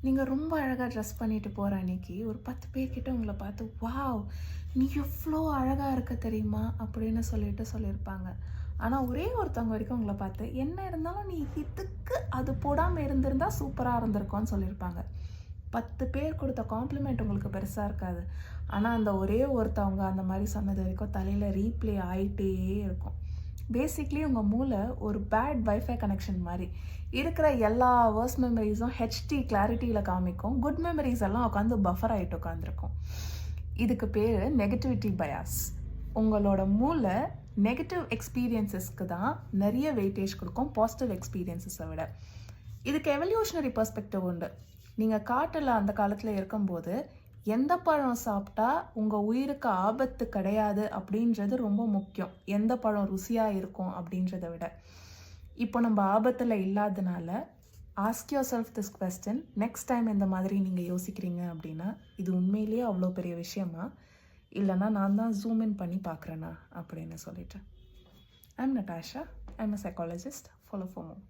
நீங்கள் ரொம்ப அழகாக ட்ரெஸ் பண்ணிட்டு போகிற அன்னைக்கு ஒரு 10 பேர்கிட்ட உங்களை பார்த்து வாவ் நீ எவ்வளோ அழகாக இருக்க தெரியுமா அப்படின்னு சொல்லியிருப்பாங்க. ஆனால் ஒரே ஒருத்தவங்க வரைக்கும் உங்களை பார்த்து என்ன இருந்தாலும் நீ இதுக்கு அது போடாமல் இருந்திருந்தா சூப்பராக இருந்திருக்கோன்னு சொல்லியிருப்பாங்க. 10 பேர் கொடுத்த காம்ப்ளிமெண்ட் உங்களுக்கு பெருசாக இருக்காது. ஆனால் அந்த ஒரே ஒருத்தவங்க அந்த மாதிரி சொன்னது வரைக்கும் தலையில் ரீப்ளே ஆகிட்டே இருக்கும். பேசிக்லி உங்கள் மூளை ஒரு பேட் வைஃபை கனெக்ஷன் மாதிரி இருக்கிற எல்லா வேர்ஸ்ட் மெமரிஸும் ஹெச்டி கிளாரிட்டியில் காமிக்கும். குட் மெமரிஸ் எல்லாம் உட்காந்து பஃபர் ஆகிட்டு உட்காந்துருக்கும். இதுக்கு பேர் நெகட்டிவிட்டி பயாஸ். உங்களோட மூளை நெகட்டிவ் எக்ஸ்பீரியன்ஸஸ்க்கு தான் நிறைய வெயிட்டேஜ் கொடுக்கும் பாசிட்டிவ் எக்ஸ்பீரியன்ஸஸை விட. இதுக்கு எவல்யூஷனரி பெர்ஸ்பெக்டிவ் உண்டு. நீங்கள் காட்டில் அந்த காலத்தில் இருக்கும்போது எந்த பழம் சாப்பிட்டா உங்கள் உயிருக்கு ஆபத்து கிடையாது அப்படின்றது ரொம்ப முக்கியம், எந்த பழம் ருசியாக இருக்கும் அப்படின்றத விட. இப்போ நம்ம ஆபத்தில் இல்லாதனால ask your self this question. Next time இந்த மாதிரி நீங்கள் யோசிக்கிறீங்க அப்படின்னா இது உண்மையிலேயே அவ்வளோ பெரிய விஷயமா, இல்லைனா நான் தான் ஜூம் இன் பண்ணி பார்க்குறேன்னா அப்படின்னு சொல்லிட்டு. I'm Natasha. I'm a psychologist. Follow for more.